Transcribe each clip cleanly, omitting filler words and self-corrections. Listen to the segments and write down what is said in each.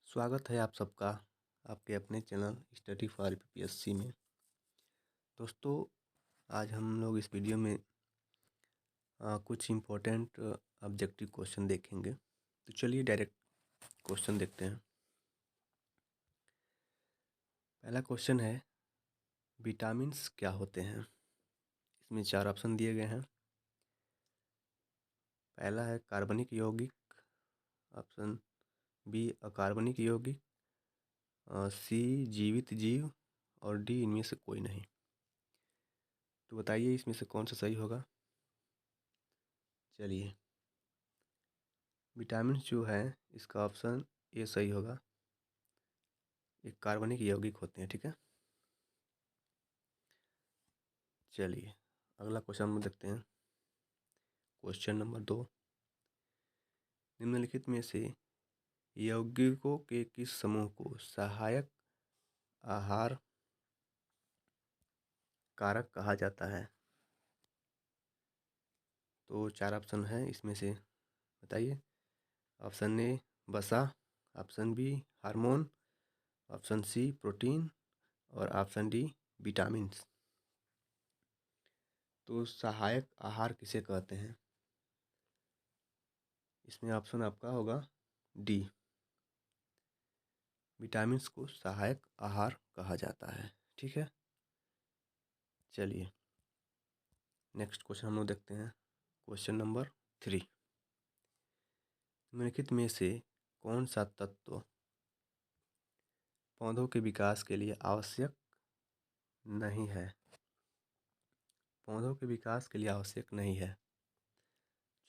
स्वागत है आप सबका आपके अपने चैनल स्टडी फॉर यूपीएससी में। दोस्तों, आज हम लोग इस वीडियो में कुछ इम्पोर्टेंट ऑब्जेक्टिव क्वेश्चन देखेंगे। तो चलिए डायरेक्ट क्वेश्चन देखते हैं। पहला क्वेश्चन है, विटामिन्स क्या होते हैं? इसमें 4 ऑप्शन दिए गए हैं। पहला है कार्बनिक यौगिक, ऑप्शन बी अकार्बनिक यौगिक, सी जीवित जीव और डी इनमें से कोई नहीं। तो बताइए इसमें से कौन सा सही होगा। चलिए, विटामिन जो है इसका ऑप्शन ए सही होगा। ये कार्बनिक यौगिक होते हैं, ठीक है। चलिए अगला क्वेश्चन हम देखते हैं। क्वेश्चन नंबर 2, निम्नलिखित में से यौगिकों के किस समूह को सहायक आहार कारक कहा जाता है? तो 4 ऑप्शन है, इसमें से बताइए। ऑप्शन ए वसा, option B hormone, option C protein और ऑप्शन डी विटामिन्स। तो सहायक आहार किसे कहते हैं? इसमें ऑप्शन आपका होगा डी, विटामिन्स को सहायक आहार कहा जाता है, ठीक है। चलिए नेक्स्ट क्वेश्चन हम लोग देखते हैं। क्वेश्चन नंबर 3, निम्नलिखित में से कौन सा तत्व पौधों के विकास के लिए आवश्यक नहीं है? पौधों के विकास के लिए आवश्यक नहीं है।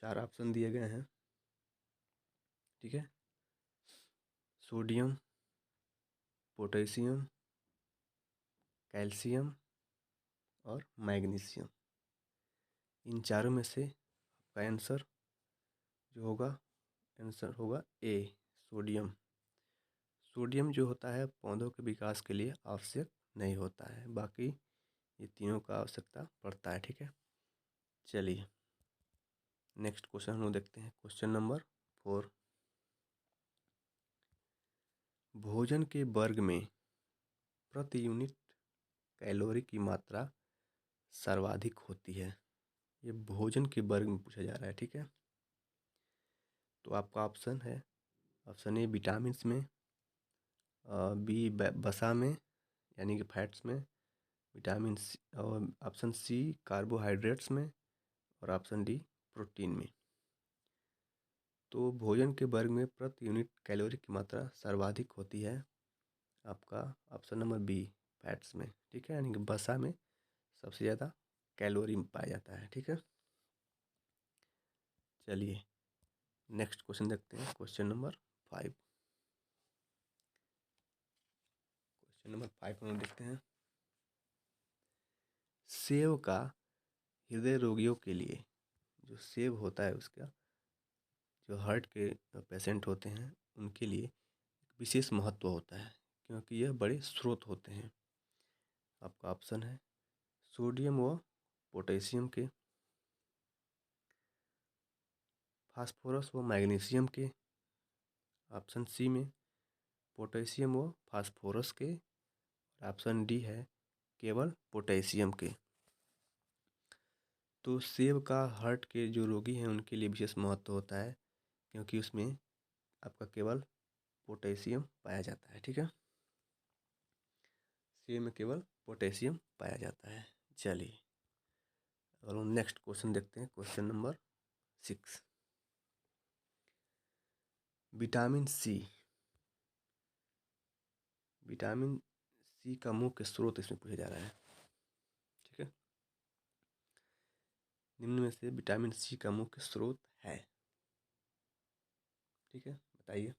4 ऑप्शन दिए गए हैं, ठीक है। सोडियम, पोटेशियम, कैल्शियम और मैग्नीशियम। इन चारों में से आपका आंसर जो होगा, आंसर होगा ए सोडियम। सोडियम जो होता है पौधों के विकास के लिए आवश्यक नहीं होता है, बाकी ये तीनों का आवश्यकता पड़ता है, ठीक है। चलिए नेक्स्ट क्वेश्चन हम लोग देखते हैं। क्वेश्चन नंबर 4, भोजन के वर्ग में प्रति यूनिट कैलोरी की मात्रा सर्वाधिक होती है। ये भोजन के वर्ग में पूछा जा रहा है, ठीक है। तो आपका ऑप्शन है, ऑप्शन ए विटामिन्स में, बी वसा में यानी कि फैट्स में, विटामिन सी और ऑप्शन सी कार्बोहाइड्रेट्स में और ऑप्शन डी प्रोटीन में। तो भोजन के वर्ग में प्रति यूनिट कैलोरी की मात्रा सर्वाधिक होती है आपका ऑप्शन नंबर बी फैट्स में, ठीक है, यानी कि वसा में सबसे ज़्यादा कैलोरी पाया जाता है, ठीक है। चलिए नेक्स्ट क्वेश्चन देखते हैं। क्वेश्चन नंबर 5, क्वेश्चन नंबर 5 हम लोग देखते हैं। सेब का हृदय रोगियों के लिए, जो सेब होता है उसका, जो हार्ट के पेशेंट होते हैं उनके लिए विशेष महत्व होता है, क्योंकि यह बड़े स्रोत होते हैं। आपका ऑप्शन है सोडियम व पोटेशियम के, फास्फोरस व मैग्नीशियम के, ऑप्शन सी में पोटेशियम व फास्फोरस के, ऑप्शन डी है केवल पोटेशियम के। तो सेब का हार्ट के जो रोगी हैं उनके लिए विशेष महत्व होता है, क्योंकि उसमें आपका केवल पोटेशियम पाया जाता है, ठीक है। सेब में केवल पोटेशियम पाया जाता है। चलिए और हम नेक्स्ट क्वेश्चन देखते हैं। Question number 6, vitamin C, vitamin C का मुख्य स्रोत इसमें पूछा जा रहा है, ठीक है। निम्न में से विटामिन सी का मुख्य स्रोत है, ठीक है, बताइए।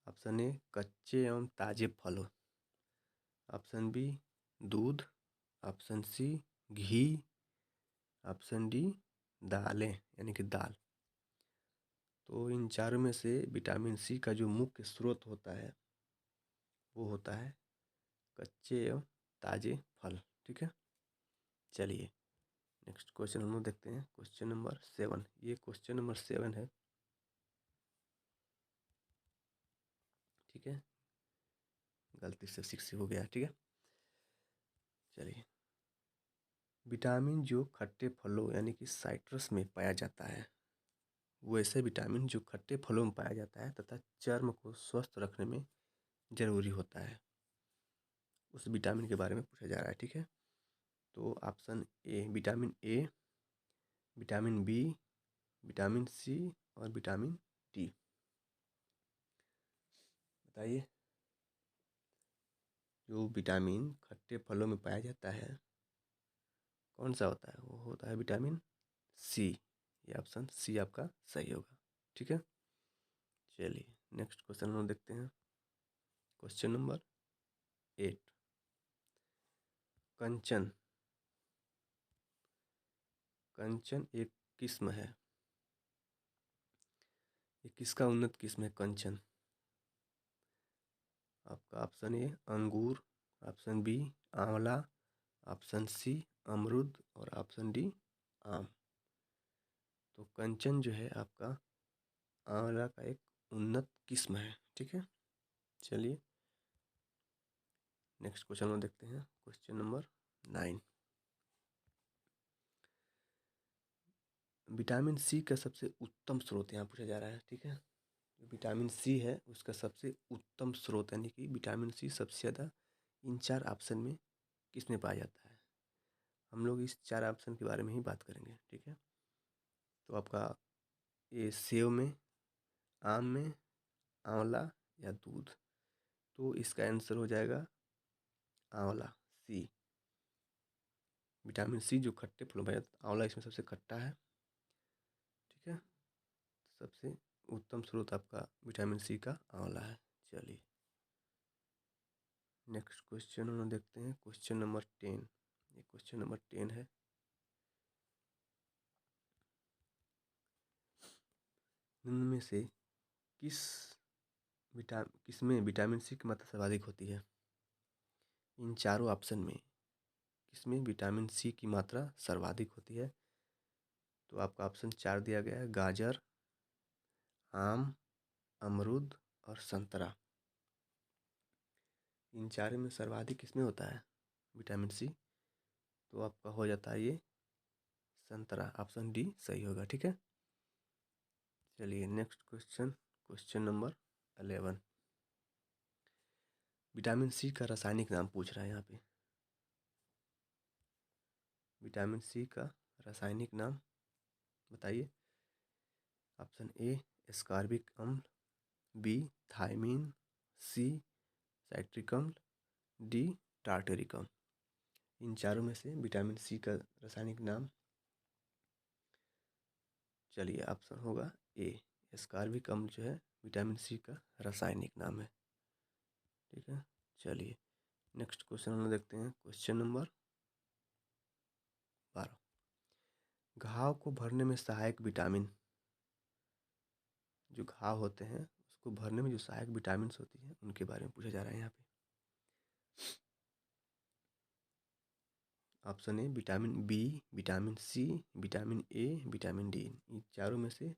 ऑप्शन ए कच्चे एवं ताजे फल, ऑप्शन बी दूध, ऑप्शन सी घी, ऑप्शन डी दालें यानी कि दाल। तो इन चारों में से विटामिन सी का जो मुख्य स्रोत होता है वो होता है कच्चे एवं ताजे फल, ठीक है। चलिए नेक्स्ट क्वेश्चन हम लोग देखते हैं, क्वेश्चन नंबर 7। ये क्वेश्चन नंबर 7 है, ठीक है, गलती से 6 हो गया, ठीक है। चलिए, विटामिन जो खट्टे फलों यानी कि साइट्रस में पाया जाता है, वैसे विटामिन जो खट्टे फलों में पाया जाता है तथा चर्म को स्वस्थ रखने में जरूरी होता है, उस विटामिन के बारे में पूछा जा रहा है, ठीक है। तो option A vitamin A, vitamin B, vitamin C और विटामिन डी। बताइए, जो विटामिन खट्टे फलों में पाया जाता है कौन सा होता है? वो होता है विटामिन सी। ये ऑप्शन सी आपका सही होगा, ठीक है। चलिए, नेक्स्ट क्वेश्चन हम देखते हैं, क्वेश्चन नंबर 8। कंचन, कंचन एक किस्म है, ये किसका उन्नत किस्म है कंचन? आपका ऑप्शन ए अंगूर, ऑप्शन बी आंवला, ऑप्शन सी अमरूद और ऑप्शन डी आम। तो कंचन जो है आपका आंवला का एक उन्नत किस्म है, ठीक है। चलिए, नेक्स्ट क्वेश्चन में देखते हैं, क्वेश्चन नंबर 9। विटामिन सी का सबसे उत्तम स्रोत यहाँ पूछा जा रहा है, ठीक है। विटामिन सी है उसका सबसे उत्तम स्रोत यानी कि विटामिन सी सबसे ज़्यादा इन 4 ऑप्शन में किसमें पाया जाता है? हम लोग इस 4 ऑप्शन के बारे में ही बात करेंगे, ठीक है। तो आपका ये सेब में, आम में, आंवला या दूध। तो इसका आंसर हो जाएगा आंवला, सी। विटामिन सी जो खट्टे फलों में, आंवला इसमें सबसे खट्टा है, ठीक है। सबसे उत्तम स्रोत आपका विटामिन सी का आंवला है। चलिए, नेक्स्ट क्वेश्चन हम लोग देखते हैं, क्वेश्चन नंबर 10। ये क्वेश्चन नंबर 10 है, निम्न में से किसमें विटामिन सी की मात्रा सर्वाधिक होती है? इन चारों ऑप्शन में किसमें विटामिन सी की मात्रा सर्वाधिक होती है? तो आपका ऑप्शन 4 दिया गया है, गाजर, आम, अमरूद और संतरा। इन चारों में सर्वाधिक किसमें होता है विटामिन सी? तो आपका हो जाता है ये संतरा, ऑप्शन डी सही होगा, ठीक है। चलिए, next question, question number 11। Vitamin C का रासायनिक नाम पूछ रहा है यहाँ पे। विटामिन सी का रासायनिक नाम बताइए। ऑप्शन ए एस्कॉर्बिक अम्ल, बी थायमीन, सी साइट्रिक अम्ल, डी टार्टरिक अम्ल। इन चारों में से विटामिन सी का रासायनिक नाम, चलिए ऑप्शन होगा ए एस्कॉर्बिक अम्ल जो है विटामिन सी का रासायनिक नाम है, ठीक है। चलिए, नेक्स्ट क्वेश्चन हम लोग देखते हैं, क्वेश्चन नंबर 12। घाव को भरने में सहायक विटामिन, जो घाव होते हैं उसको भरने में जो सहायक विटामिन होती है उनके बारे में पूछा जा रहा है यहाँ पे। Option A vitamin B, vitamin C, vitamin A, vitamin D. इन चारों में से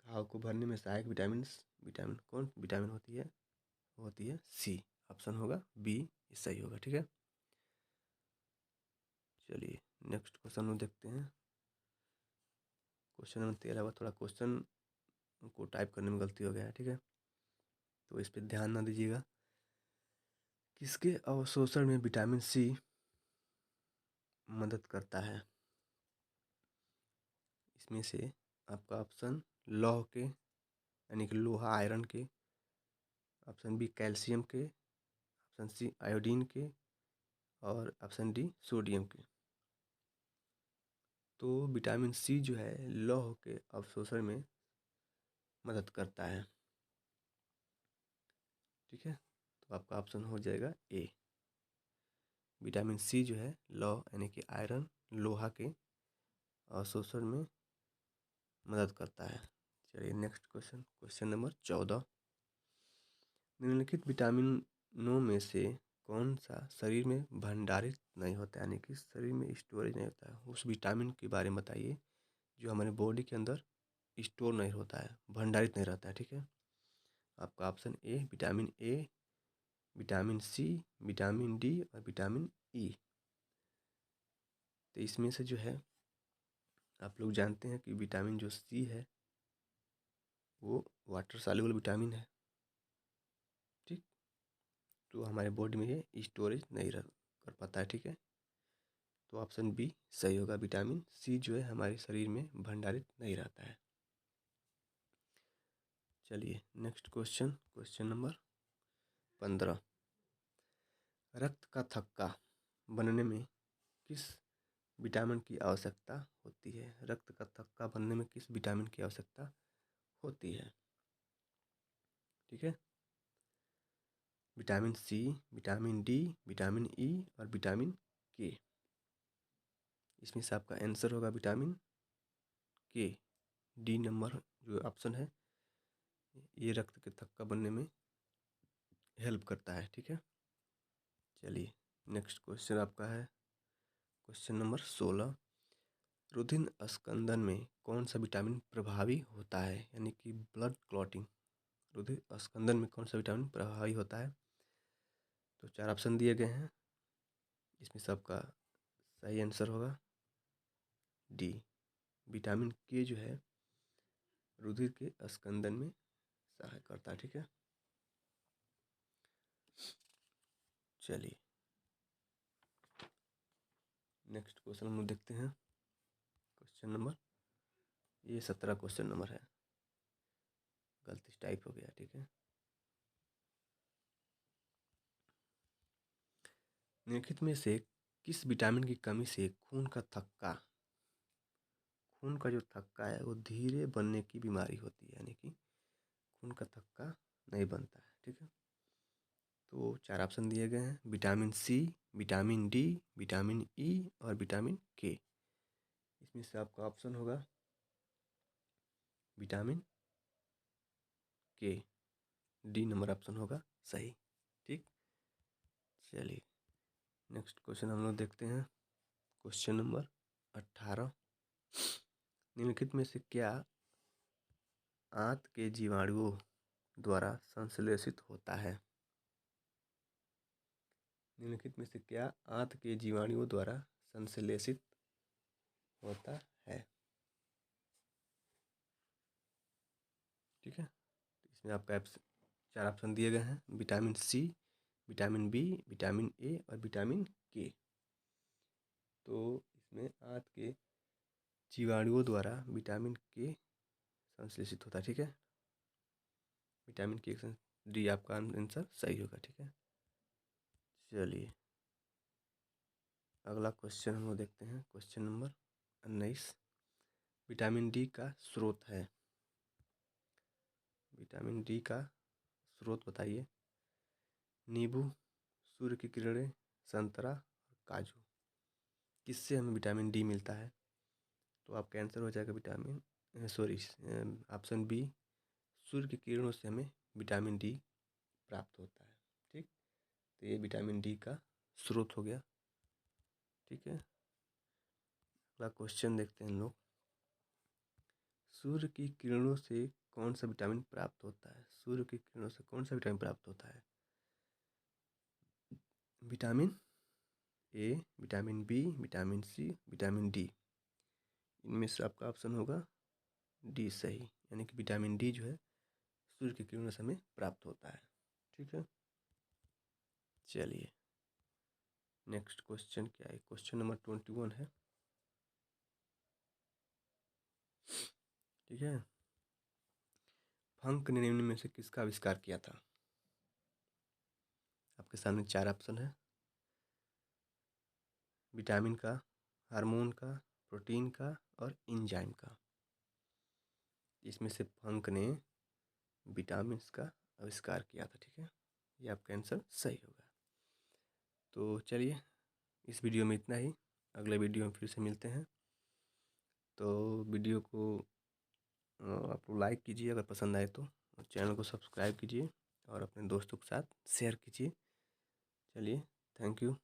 घाव को भरने में सहायक विटामिन कौन विटामिन होती है? वो होती है सी। ऑप्शन होगा बी, ये सही होगा, ठीक है। चलिए, नेक्स्ट क्वेश्चन में देखते हैं, क्वेश्चन नंबर 13। थोड़ा क्वेश्चन को टाइप करने में गलती हो गया है, ठीक है, तो इस पर ध्यान ना दीजिएगा। किसके अवशोषण में विटामिन सी मदद करता है? इसमें से आपका ऑप्शन लौह के यानी कि लोहा आयरन के, ऑप्शन बी कैल्शियम के, ऑप्शन सी आयोडीन के और ऑप्शन डी सोडियम के। तो विटामिन सी जो है लौह के अवशोषण में मदद करता है, ठीक है। तो आपका ऑप्शन हो जाएगा ए, विटामिन सी जो है लौह यानी कि आयरन, लोहा के अवशोषण में मदद करता है। चलिए, नेक्स्ट क्वेश्चन, क्वेश्चन नंबर 14। निम्नलिखित विटामिनों में से कौन सा शरीर में भंडारित नहीं होता है, यानी कि शरीर में स्टोरेज नहीं होता है, उस विटामिन के बारे में बताइए जो हमारे बॉडी के अंदर स्टोर नहीं होता है, भंडारित नहीं रहता है। ठीक है, आपका option A, vitamin C, vitamin D और विटामिन ई। तो इसमें से जो है आप लोग जानते हैं कि विटामिन जो सी है वो वाटर सॉल्युबल विटामिन है। ठीक, तो हमारे बॉडी में ये स्टोरेज नहीं रह कर पाता है। ठीक है, तो ऑप्शन बी सही होगा, विटामिन सी जो है हमारे शरीर में भंडारित नहीं रहता है। चलिए नेक्स्ट क्वेश्चन, क्वेश्चन नंबर 15। रक्त का थक्का बनने में किस विटामिन की आवश्यकता होती है? रक्त का थक्का बनने में किस विटामिन की आवश्यकता होती है? ठीक है, vitamin C, vitamin D, vitamin E और विटामिन के। इसमें से आपका आंसर होगा विटामिन के। डी नंबर जो ऑप्शन है ये रक्त के थक्का बनने में हेल्प करता है। ठीक है, चलिए नेक्स्ट क्वेश्चन आपका है क्वेश्चन नंबर 16। रुधिर स्कंदन में कौन सा विटामिन प्रभावी होता है, यानी कि ब्लड क्लॉटिंग, रुधिर स्कंदन में कौन सा विटामिन प्रभावी होता है? तो 4 ऑप्शन दिए गए हैं, इसमें सबका सही आंसर होगा डी, विटामिन के जो है रुधिर के स्कंदन में सहायक करता है। ठीक है, चलिए नेक्स्ट क्वेश्चन हम लोग देखते हैं, क्वेश्चन नंबर, ये 17 क्वेश्चन नंबर है, गलती टाइप हो गया। ठीक है, निम्नलिखित में से किस विटामिन की कमी से खून का जो थक्का है वो धीरे बनने की बीमारी होती है, यानी कि खून का थक्का नहीं बनता है। ठीक है, तो 4 ऑप्शन दिए गए हैं, vitamin C, vitamin D, vitamin E और विटामिन के। इसमें से आपका ऑप्शन होगा विटामिन के, डी नंबर ऑप्शन होगा सही। ठीक, चलिए नेक्स्ट क्वेश्चन हम लोग देखते हैं, क्वेश्चन नंबर 18। निम्नलिखित में से क्या आंत के जीवाणुओं द्वारा संश्लेषित होता है? निम्नलिखित में से क्या आंत के जीवाणुओं द्वारा संश्लेषित होता है? ठीक है, इसमें आपका 4 ऑप्शन दिए गए हैं, vitamin C, vitamin B, vitamin A और विटामिन के। तो इसमें आंत के जीवाणुओं द्वारा विटामिन के संश्लेषित होता है। ठीक है, विटामिन के, डी आपका आंसर सही होगा। ठीक है, चलिए अगला क्वेश्चन हम लोग देखते हैं, क्वेश्चन नंबर 19। विटामिन डी का स्रोत है, विटामिन डी का स्रोत बताइए। नींबू, सूर्य की किरणें, संतरा और काजू। किससे हमें विटामिन डी मिलता है? तो आपका आंसर हो जाएगा विटामिन सॉरी ऑप्शन बी, सूर्य की किरणों से हमें विटामिन डी प्राप्त होता है। ठीक, तो ये विटामिन डी का स्रोत हो गया। ठीक है, अगला क्वेश्चन देखते हैं हम लोग, सूर्य की किरणों से कौन सा विटामिन प्राप्त होता है? सूर्य की किरणों से कौन सा विटामिन प्राप्त होता है? Vitamin A, vitamin B, vitamin C, vitamin D. इनमें से आपका ऑप्शन होगा डी सही, यानी कि विटामिन डी जो है सूर्य की किरणों से हमें प्राप्त होता है। ठीक है, चलिए नेक्स्ट क्वेश्चन क्या है, क्वेश्चन नंबर 21 है। ठीक है, फंक ने निम्न में से किसका आविष्कार किया था? आपके सामने 4 ऑप्शन है, विटामिन का, हार्मोन का, प्रोटीन का और एंजाइम का। इसमें से फंक ने विटामिन का आविष्कार किया था। ठीक है, ये आपका आंसर सही होगा। तो चलिए इस वीडियो में इतना ही, अगले वीडियो में फिर से मिलते हैं। तो वीडियो को आप लाइक कीजिए अगर पसंद आए तो, और चैनल को सब्सक्राइब कीजिए और अपने दोस्तों के साथ शेयर कीजिए। चलिए, थैंक यू।